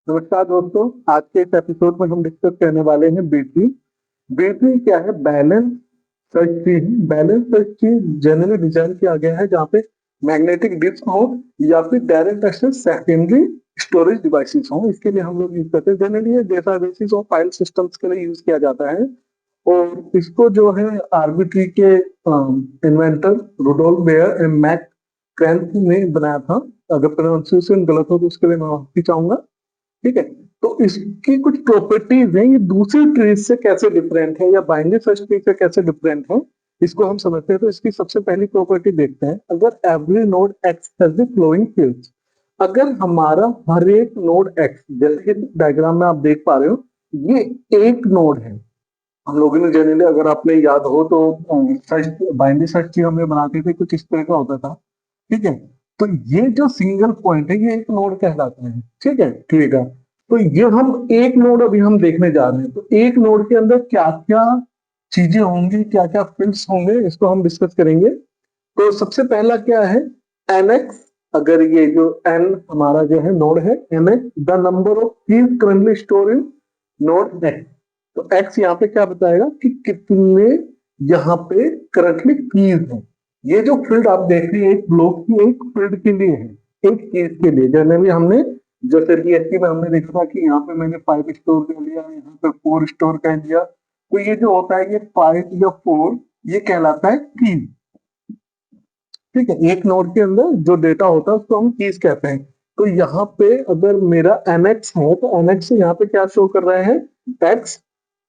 नमस्कार दोस्तों। आज के इस एपिसोड में हम डिस्कस करने वाले हैं B ट्री। B ट्री क्या है? Balance search tree. Balance search tree generally design किया गया है जहाँ पे मैग्नेटिक डिस्क हो या फिर direct access secondary storage devices हो। इसके लिए हम लोग यूज करते हैं। जनरली ये डेटाबेसेस और फाइल सिस्टम्स के लिए यूज किया जाता है और इसको जो है आर्बिट्री के inventor Rudolf Bayer and McCreight ने बनाया था। अगर प्रोनाउंसिएशन गलत हो तो उसके लिए मैं माफी चाहूंगा। ठीक है। तो इसकी कुछ प्रॉपर्टीज हैं, ये दूसरी ट्रीज से कैसे डिफरेंट है या बाइनरी सर्च ट्री से कैसे डिफरेंट है, इसको हम समझते हैं। तो इसकी सबसे पहली प्रॉपर्टी देखते हैं। अगर every node x has the flowing fields, अगर हमारा हर एक नोड एक्स, जैसे कि डायग्राम में आप देख पा रहे हो, ये एक नोड है। हम लोगों ने जनरली, अगर आपने याद हो तो सर्च बाइनरी सर्च ट्री हमने बनाते थे, कुछ इस तरह का होता था। ठीक है। तो ये जो सिंगल पॉइंट है ये एक नोड कहलाता है। ठीक है, ठीक है। तो ये हम एक नोड अभी हम देखने जा रहे हैं। तो एक नोड के अंदर क्या क्या चीजें होंगी, क्या क्या फील्ड्स होंगे, इसको हम डिस्कस करेंगे। तो सबसे पहला क्या है? एनएक्स। अगर ये जो एन हमारा जो है नोड है, NX the number of keys currently store in node x. तो एक्स यहाँ पे क्या बताएगा कि कितने यहाँ पे करंटली कीज है। ये जो फील्ड आप देख रहे हैं एक ब्लॉक की एक फील्ड के लिए है, एक केस के लिए। जनरली हमने जैसे बीएससी में हमने देखा था कि यहाँ पे मैंने 5 स्टोर कर लिया, यहाँ पे 4 स्टोर कर लिया। तो ये जो होता है ये 5 या 4 ये कहलाता है की। ठीक है। एक नोड के अंदर जो डेटा होता है उसको हम कीज कहते हैं। तो यहाँ पे अगर मेरा एनएक्स है तो एनएक्स से यहाँ पे क्या शो कर रहे हैं? एक्स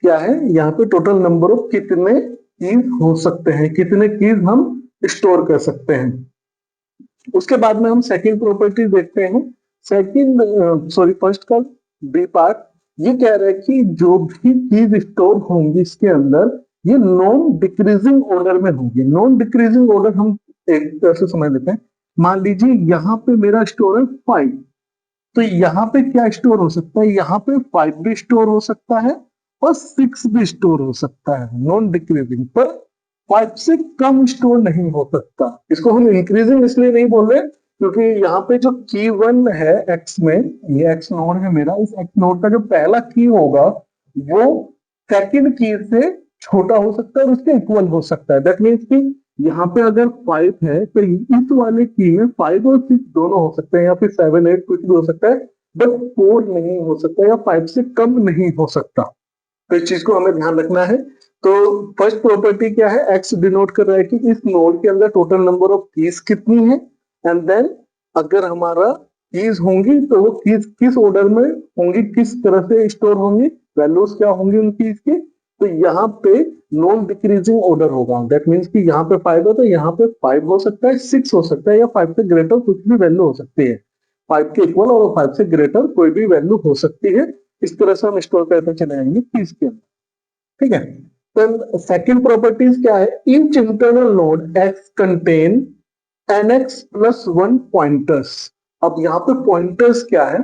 क्या है? यहाँ पे टोटल नंबर ऑफ कितने कीज हो सकते हैं, कितने कीज हम स्टोर कर सकते हैं। उसके बाद में हम सेकंड प्रॉपर्टी देखते हैं। सेकंड सॉरी फर्स्ट का बी पार्ट ये कह रहा है कि जो भी चीज स्टोर होंगी इसके अंदर ये नॉन डिक्रीजिंग ऑर्डर में होगी। नॉन डिक्रीजिंग ऑर्डर हम एक तरह से समझ लेते हैं। मान लीजिए यहाँ पे मेरा स्टोर है 5, तो यहाँ पे क्या स्टोर हो सकता है? यहाँ पे 5 भी स्टोर हो सकता है और 6 भी स्टोर हो सकता है, नॉन डिक्रीजिंग। पर 5 से कम स्टोर नहीं हो सकता। इसको हम इंक्रीजिंग इसलिए नहीं बोल रहे क्योंकि यहाँ पे जो की 1 है एक्स में, ये एक्स नोड है मेरा, इस एक्स नोड का जो पहला की होगा वो सेकंड की से छोटा हो सकता है और उसके इक्वल हो सकता है। दैट मीन्स कि यहाँ पे अगर 5 है तो इस वाले की में 5 और 6 दोनों हो सकते हैं, या फिर 7 8 कुछ भी हो सकता है, बट 4 नहीं हो सकता या 5 से कम नहीं हो सकता। तो इस चीज को हमें ध्यान रखना है। तो फर्स्ट प्रॉपर्टी क्या है? एक्स डिनोट कर रहा है कि इस नोड के अंदर टोटल नंबर ऑफ कीज कितनी है, एंड देन अगर हमारा कीज होंगी तो वो कीज किस ऑर्डर में होंगी, किस तरह से स्टोर होंगी, वैल्यूज क्या होंगी उन कीज की। तो यहाँ पे नॉन डिक्रीजिंग ऑर्डर होगा। दैट मीन्स कि यहाँ पे 5 है तो यहाँ पे 5 हो सकता है, 6 हो सकता है, या 5 से ग्रेटर कुछ भी वैल्यू हो सकती है। 5 के इक्वल और 5 से ग्रेटर कोई भी वैल्यू हो सकती है। इस तरह से हम स्टोर करते चले जाएंगे कीज के अंदर। ठीक है। तो सेकंड प्रॉपर्टीज क्या है? Each internal node x contain NX plus 1 pointers. अब यहाँ पे पॉइंटर्स क्या है?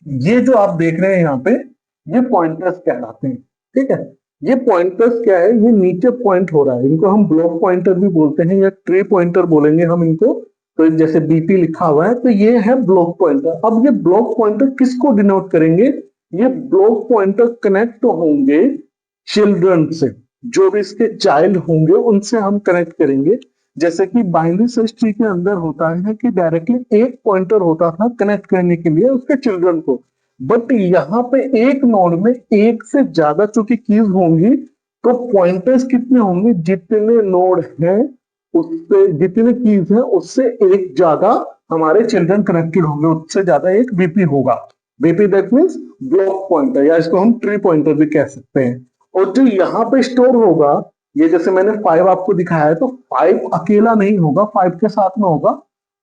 ये जो आप देख रहे हैं यहाँ पे ये पॉइंटर्स कहलाते हैं। ठीक है। ये पॉइंटर्स क्या है? ये नीचे पॉइंट हो रहा है, इनको हम ब्लॉक पॉइंटर भी बोलते हैं या ट्री पॉइंटर बोलेंगे हम इनको। तो जैसे बीपी लिखा हुआ है तो ये है ब्लॉक पॉइंटर। अब ये ब्लॉक पॉइंटर किसको डिनोट करेंगे? ये ब्लॉक पॉइंटर कनेक्ट होंगे चिल्ड्रन से, जो भी इसके चाइल्ड होंगे उनसे हम कनेक्ट करेंगे। जैसे कि बाइनरी सर्च ट्री के अंदर होता है कि डायरेक्टली एक पॉइंटर होता था कनेक्ट करने के लिए उसके चिल्ड्रन को, बट यहाँ पे एक नोड में एक से ज्यादा चूंकि कीज होंगी तो पॉइंटर्स कितने होंगे? जितने नोड हैं उससे, जितने कीज हैं उससे एक ज्यादा हमारे चिल्ड्रन कनेक्टेड होंगे, उससे ज्यादा एक बीपी होगा। BP that means block pointer, या इसको हम ट्री पॉइंटर भी कह सकते हैं। और जो यहाँ पे स्टोर होगा, ये जैसे मैंने 5 आपको दिखाया है तो 5 अकेला नहीं होगा, 5 के साथ में होगा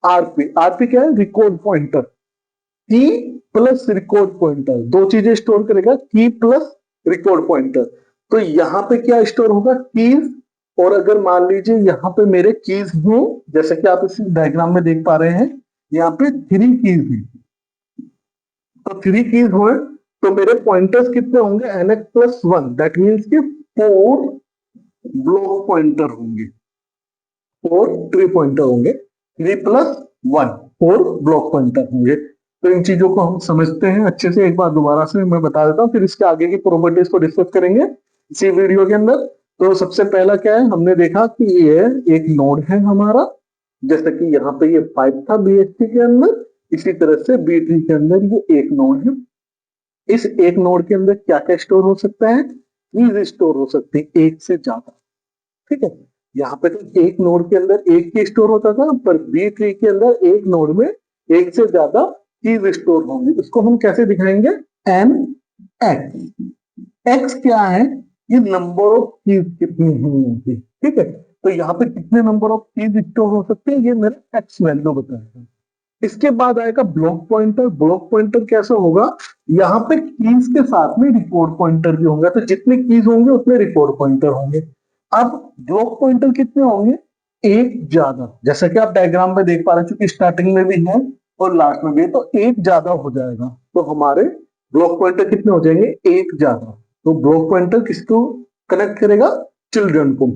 आरपी। आरपी क्या है? Record pointer. की प्लस रिकॉर्ड पॉइंटर, दो चीजें स्टोर करेगा, की प्लस रिकॉर्ड पॉइंटर। तो यहाँ पे क्या स्टोर होगा? कीज। और अगर मान लीजिए यहाँ पे मेरे कीज हैं, जैसे कि आप इस डायग्राम में देख पा रहे हैं, यहाँ पे 3 कीज हैं। तो 3 कीज हुए तो मेरे पॉइंटर्स कितने होंगे? NX plus 1। दैट मीन्स कि 4 ब्लॉक पॉइंटर होंगे, 4 ट्री पॉइंटर होंगे। 3 प्लस 1 4 ब्लॉक पॉइंटर होंगे। तो इन चीजों को हम समझते हैं अच्छे से। एक बार दोबारा से मैं बता देता हूँ, फिर इसके आगे की प्रॉपर्टीज को डिस्कस करेंगे इसी वीडियो के अंदर। तो सबसे पहला क्या है, हमने देखा कि ये एक नोड है हमारा, जैसे कि यहाँ पे ये 5 था बीएसटी के अंदर, इसी तरह से बी ट्री के अंदर ये एक नोड है। इस एक नोड के अंदर क्या क्या स्टोर हो सकता है, कीज स्टोर हो सकती है एक से ज्यादा। ठीक है, यहाँ पे तो एक नोड के अंदर एक की स्टोर होता था, पर बी ट्री के अंदर एक नोड में एक से ज्यादा कीज स्टोर होंगी। इसको हम कैसे दिखाएंगे, एन एक्स। एक्स क्या है, ये नंबर ऑफ कीज कितनी होंगी। ठीक है, तो यहाँ पे कितने नंबर ऑफ कीज स्टोर हो सकते हैं, ये मेरा एक्स वैल्यू बताएगा। इसके बाद आएगा ब्लॉक पॉइंटर। ब्लॉक पॉइंटर कैसे होगा, यहाँ पे कीज के साथ में रिकॉर्ड पॉइंटर भी होंगे, तो जितने कीज होंगे उतने रिकॉर्ड पॉइंटर होंगे। अब ब्लॉक पॉइंटर कितने होंगे, एक ज्यादा, जैसा कि आप डायग्राम में देख पा रहे हैं, क्योंकि स्टार्टिंग में भी है और लास्ट में भी है, तो एक ज्यादा हो जाएगा। तो हमारे ब्लॉक पॉइंटर कितने हो जाएंगे, एक ज्यादा। तो ब्लॉक पॉइंटर किसको कनेक्ट करेगा, चिल्ड्रन को।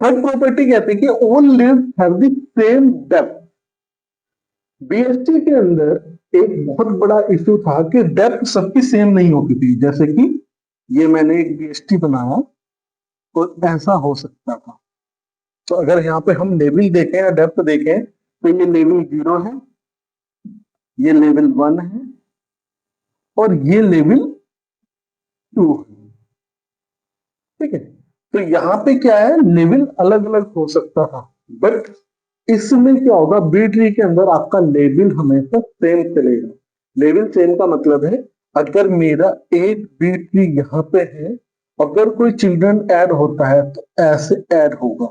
थर्ड प्रॉपर्टी कहते हैं कि all leaves have the same depth. BST के अंदर एक बहुत बड़ा इश्यू था कि डेप्थ सबकी सेम नहीं होती थी। जैसे कि ये मैंने एक बीएसटी बनाया तो ऐसा हो सकता था। तो अगर यहाँ पे हम लेवल देखें या डेप्थ देखें, तो ये लेवल 0 है, ये लेवल 1 है, और ये लेवल 2 है। ठीक है, तो यहाँ पे क्या है, लेवल अलग अलग हो सकता था, बट इसमें क्या होगा, बी ट्री के अंदर आपका लेवल हमेशा सेम चलेगा। लेवल सेम का मतलब है, अगर मेरा एक बी ट्री यहाँ पे है, अगर कोई चिल्ड्रन ऐड होता है तो ऐसे ऐड होगा,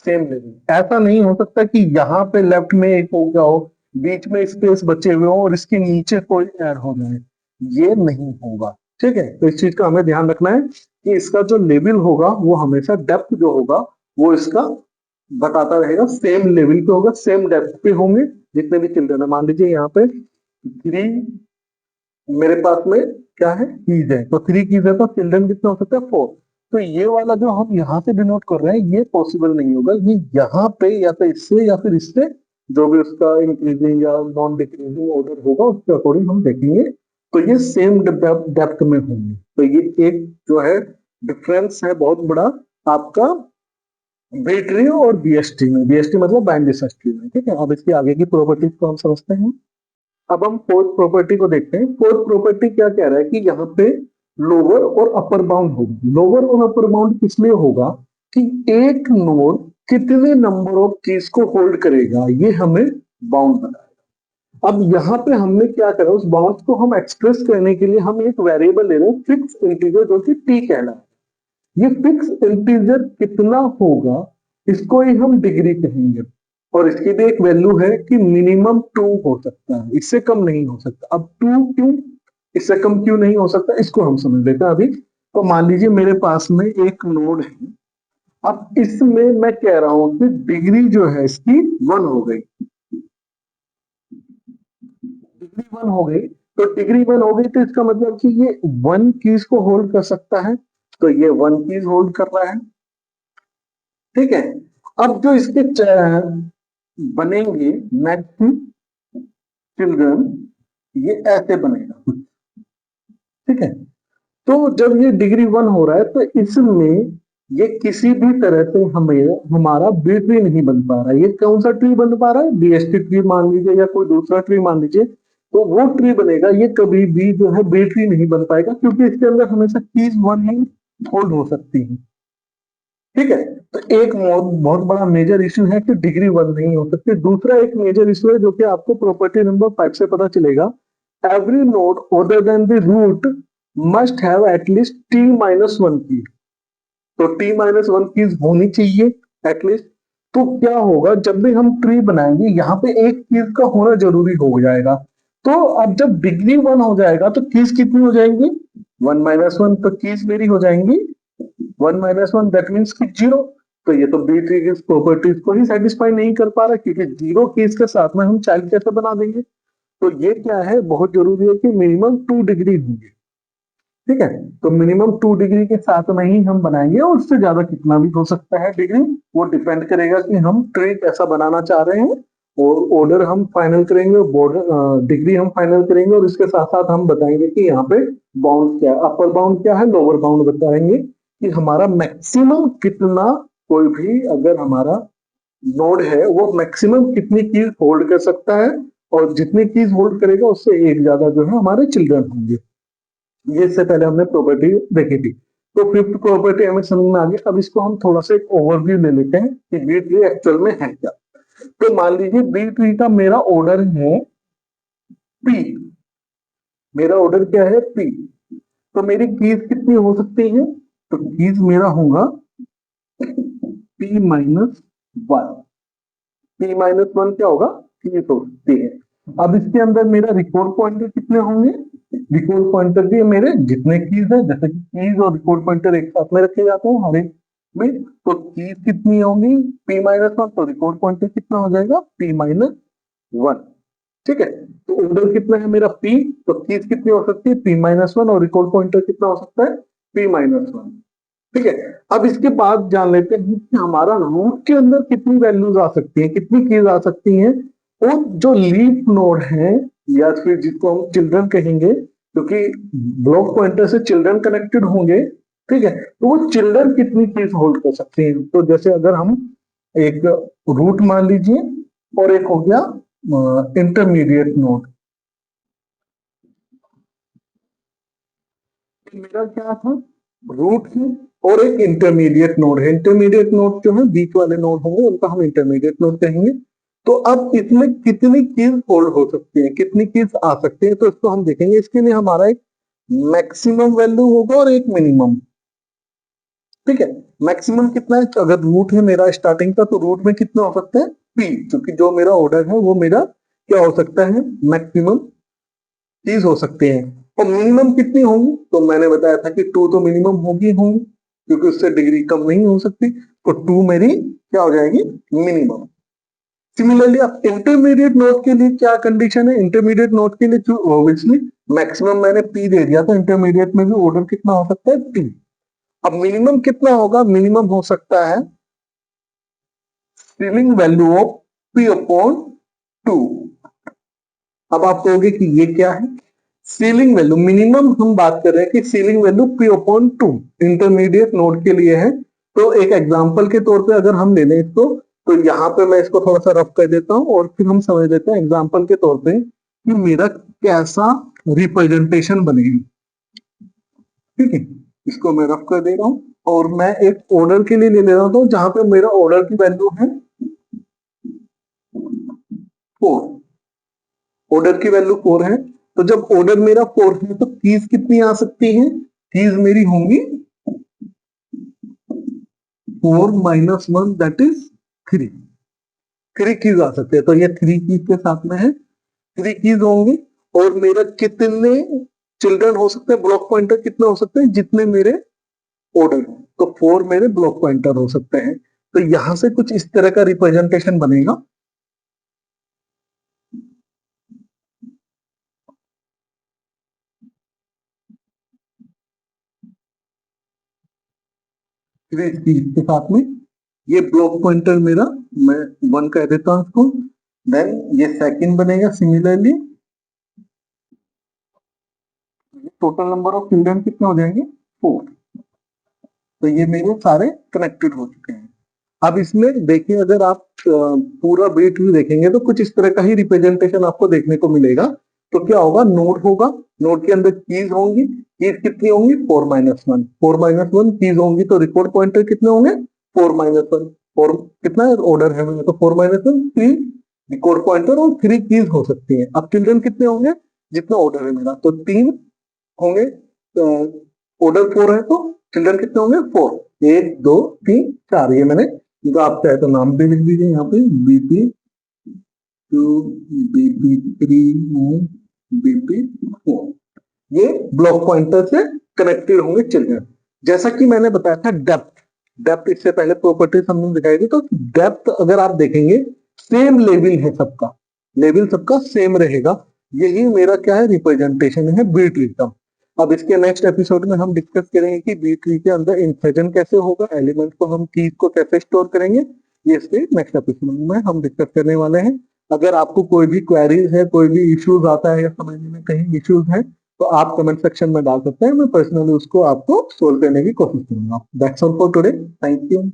सेम लेवल। ऐसा नहीं हो सकता कि यहाँ पे लेफ्ट में एक हो गया हो, बीच में स्पेस बचे हुए हो और इसके नीचे कोई ऐड हो जाए, ये नहीं होगा। ठीक है, तो इस चीज का हमें ध्यान रखना है कि इसका जो लेवल होगा वो हमेशा डेप्थ जो होगा वो इसका बताता रहेगा, सेम लेवल पे होगा, सेम डेप्थ पे होंगे जितने भी चिल्ड्रन है। मान लीजिए यहाँ पे 3 मेरे पास में क्या है, कीज है, तो 3 कीज है, तो चिल्ड्रन कितने हो सकते हैं, 4। तो ये वाला जो हम यहाँ से डिनोट कर रहे हैं ये पॉसिबल नहीं होगा, ये यहाँ पे या तो इससे या फिर इससे, जो भी उसका इंक्रीजिंग या नॉन डिक्रीजिंग ऑर्डर होगा उसके अकॉर्डिंग हम देखेंगे, तो ये सेम डेप्थ में होंगे। तो ये एक जो है डिफरेंस है बहुत बड़ा आपका बीट्री और बीएसटी में। बीएसटी मतलब बैंड रिसर्च ट्री में। ठीक है, अब इसकी आगे की प्रॉपर्टीज को हम समझते हैं। अब हम फोर्थ प्रॉपर्टी को देखते हैं। फोर्थ प्रॉपर्टी क्या कह रहा है कि यहाँ पे लोअर और अपर बाउंड होगा। लोअर और अपर बाउंड किस लिए होगा कि एक नोड कितने नंबर ऑफ कीज को होल्ड करेगा, ये हमें बाउंड बताएगा। अब यहाँ पे हमने क्या करा, उस बाउंड को हम एक्सप्रेस करने के लिए हम एक वेरिएबल ले रहे हैं, फिक्स इंटीजर, जो कि टी कहना है। ये फिक्स इंटीजर कितना होगा, इसको ही हम डिग्री कहेंगे, और इसकी भी एक वैल्यू है कि मिनिमम 2 हो सकता है, इससे कम नहीं हो सकता। अब 2 क्यों, इससे कम क्यों नहीं हो सकता, इसको हम समझ लेते हैं अभी। तो मान लीजिए मेरे पास में एक नोड है, अब इसमें मैं कह रहा हूं कि डिग्री जो है इसकी 1 हो गई, डिग्री 1 हो गई। तो डिग्री 1 हो गई तो इसका मतलब कि ये 1 कीज को होल्ड कर सकता है, तो ये 1 कीज होल्ड कर रहा है। ठीक है, अब जो इसके बनेंगे नेक्स्ट चिल्ड्रन, ये ऐसे बनेगा। ठीक है, तो जब ये डिग्री 1 हो रहा है तो इसमें ये किसी भी तरह से हमें हमारा बी ट्री नहीं बन पा रहा है। ये कौन सा ट्री बन पा रहा है, बीएसटी ट्री मान लीजिए या कोई दूसरा ट्री मान लीजिए, तो वो ट्री बनेगा। ये कभी भी जो है बी ट्री नहीं बन पाएगा, क्योंकि इसके अंदर हमेशा कीज 1 ही होल्ड हो सकती है। ठीक है, तो एक बहुत बड़ा मेजर इश्यू है कि डिग्री 1 नहीं हो सकती। दूसरा एक मेजर इश्यू है जो कि आपको प्रॉपर्टी नंबर 5 से पता चलेगा, every node other than the root must have at least t-1 की। तो t-1 कीज होनी चाहिए एटलीस्ट। तो क्या होगा, जब भी हम ट्री बनाएंगे यहाँ पे एक कीज का होना जरूरी हो जाएगा। तो अब जब डिग्री 1 हो जाएगा तो कीज कितनी हो जाएंगी, 1-1, तो कीज मेरी हो जाएंगी 1-1, दैट मीन्स कि 0। तो ये तो बी ट्री की प्रॉपर्टीज को ही सेटिस्फाई नहीं कर पा रहा, क्योंकि 0 कीज के साथ में हम चाइल्ड कैसे बना देंगे। तो ये क्या है, बहुत जरूरी है कि मिनिमम 2 डिग्री होंगे। ठीक है, तो मिनिमम 2 डिग्री के साथ में ही हम बनाएंगे, और उससे ज्यादा कितना भी हो सकता है डिग्री, वो डिपेंड करेगा कि हम ट्री कैसा बनाना चाह रहे हैं और ऑर्डर हम फाइनल करेंगे, बॉर्डर डिग्री हम फाइनल करेंगे, और इसके साथ साथ हम बताएंगे कि यहाँ पे बाउंड क्या है, अपर बाउंड क्या है, लोअर बाउंड बताएंगे कि हमारा मैक्सिमम कितना, कोई भी अगर हमारा नोड है वो मैक्सिमम कितनी कीज होल्ड कर सकता है, और जितनी कीज होल्ड करेगा उससे एक ज्यादा जो है हमारे चिल्ड्रन होंगे। ये इससे पहले हमने प्रॉपर्टी देखी थी। तो फिफ्थ प्रॉपर्टी हमें समझ में आ गई। अब इसको हम थोड़ा सा एक ओवरव्यू ले लेते हैं कि बी ट्री एक्चुअल में है क्या। तो मान लीजिए बी ट्री का मेरा ऑर्डर है पी, मेरा ऑर्डर क्या है पी, तो मेरी कीज कितनी हो सकती है, तो कीज मेरा होगा P minus one. P minus one क्या होगा, कीज हो सकती है। अब इसके अंदर मेरा रिकॉर्ड पॉइंटर कितने होंगे, रिकॉर्ड पॉइंटर भी मेरे जितने कीज है, जैसे कि कीज और रिकॉर्ड पॉइंटर एक साथ में रखे जाते हैं हर एक में, तो कीज कितनी होंगी पी माइनस वन, तो रिकॉर्ड पॉइंटर कितना हो जाएगा पी माइनस वन। ठीक है, तो ऑर्डर कितना है मेरा पी, तो कीज कितनी हो सकती है पी माइनस वन, और रिकॉर्ड पॉइंटर कितना हो सकता है पी माइनस वन। ठीक है, अब इसके बाद जान लेते हैं कि हमारा रूट के अंदर कितनी वैल्यूज आ सकती हैं, कितनी कीज आ सकती हैं, और जो लीफ नोड है या फिर जिसको हम चिल्ड्रन कहेंगे, क्योंकि ब्लॉक पॉइंटर से चिल्ड्रन कनेक्टेड होंगे, ठीक है, तो वो चिल्ड्रन कितनी कीज होल्ड कर सकते हैं। तो जैसे अगर हम एक रूट मान लीजिए और एक हो गया इंटरमीडिएट नोड, मेरा क्या था रूट है और एक इंटरमीडिएट नोड है। इंटरमीडिएट नोड जो है बीच वाले नोड होंगे उनका हम इंटरमीडिएट नोड कहेंगे। तो अब इसमें कितनी कीज होल्ड हो सकती है, कितनी कीज आ सकती है, तो इसको हम देखेंगे। इसके लिए हमारा एक मैक्सिमम वैल्यू होगा और एक मिनिमम। ठीक है, मैक्सिमम कितना है, तो अगर रूट है मेरा स्टार्टिंग का, तो रूट में कितना हो सकता है पी, क्योंकि जो मेरा ऑर्डर है वो मेरा क्या हो सकता है मैक्सिमम चीज हो सकते हैं। और मिनिमम कितनी होंगी, तो मैंने बताया था कि टू तो मिनिमम होगी होंगी, क्योंकि उससे डिग्री कम नहीं हो सकती, तो टू मेरी क्या हो जाएगी मिनिमम। सिमिलरली अब इंटरमीडिएट नोट के लिए क्या कंडीशन है, इंटरमीडिएट नोट के लिए ऑब्वियसली मैक्सिमम मैंने पी दे दिया, तो इंटरमीडिएट में भी ऑर्डर कितना हो सकता है पी। अब मिनिमम कितना होगा, मिनिमम हो सकता है ceiling value of P upon two. अब आप कहोगे कि ये क्या है, सीलिंग वैल्यू मिनिमम हम बात कर रहे हैं कि ceiling value P upon two intermediate node के लिए है। तो एक एग्जांपल के तौर पे अगर हम ले लें इसको, तो यहाँ पे मैं इसको थोड़ा सा रफ कर देता हूँ और फिर हम समझ लेते हैं एग्जांपल के तौर पे कि मेरा कैसा रिप्रेजेंटेशन बनेगा। ठीक है, इसको मैं रफ कर दे रहा हूँ और मैं एक ऑर्डर के लिए ले ले रहा हूँ जहां पे मेरा ऑर्डर की वैल्यू है फोर, ऑर्डर की वैल्यू फोर है। तो जब ऑर्डर मेरा फोर है तो कीज कितनी आ सकती है, कीज मेरी होंगी four minus one that is three, three keys आ सकते हैं। तो ये थ्री कीज के साथ में है, थ्री कीज होंगी। और मेरा कितने चिल्ड्रन हो सकते हैं, ब्लॉक पॉइंटर कितने हो सकते हैं जितने मेरे ऑर्डर है, तो फोर मेरे ब्लॉक पॉइंटर हो सकते हैं। तो यहां से कुछ इस तरह का रिप्रेजेंटेशन बनेगा। थ्री कीज के साथ में ये ब्लॉक पॉइंटर मेरा, मैं वन कह देता हूं इसको। देन ये सेकंड बनेगा similarly, total number of children कितने हो जाएंगे फोर। तो ये मेरे सारे कनेक्टेड हो चुके हैं। अब इसमें देखिए अगर आप पूरा बीट भी देखेंगे तो कुछ इस तरह का ही रिप्रेजेंटेशन आपको देखने को मिलेगा। तो क्या होगा, नोड होगा, नोड के अंदर कीज होंगी, कीज कितनी होंगी four minus one, four minus one keys होंगी, तो रिकॉर्ड पॉइंटर कितने होंगे फोर माइनस वन। फोर कितना ऑर्डर है मेरा, तो four minus one three record pointer और थ्री कीज हो सकती है। अब चिल्ड्रन कितने होंगे, जितना ऑर्डर है मेरा, तो तीन होंगे। ऑर्डर फोर है तो चिल्ड्रन कितने होंगे फोर, एक दो तीन चार। ये मैंने तो आप चाहे तो नाम भी लिख दीजिए यहाँ पे, BP two, BP three, BP four. ये ब्लॉक पॉइंटर से कनेक्टेड होंगे चिल्ड्रन। जैसा कि मैंने बताया था डेप्थ, डेप्थ इससे पहले प्रॉपर्टीज हमने दिखाई थी, तो डेप्थ अगर आप देखेंगे सेम लेवल है सबका, लेवल सबका सेम रहेगा। यही मेरा क्या है रिप्रेजेंटेशन है बी ट्री का। अब इसके नेक्स्ट एपिसोड में हम डिस्कस करेंगे कि बी ट्री के अंदर इंसर्जन कैसे होगा, एलिमेंट को हम कीज को कैसे स्टोर करेंगे, ये इसके नेक्स्ट एपिसोड में हम डिस्कस करने वाले हैं। अगर आपको कोई भी क्वेरीज है, कोई भी इश्यूज आता है या समझने में कहीं इश्यूज है, तो आप कमेंट सेक्शन में डाल सकते हैं, मैं पर्सनली उसको आपको सोल्व करने की कोशिश करूंगा। That's all for today, thank you.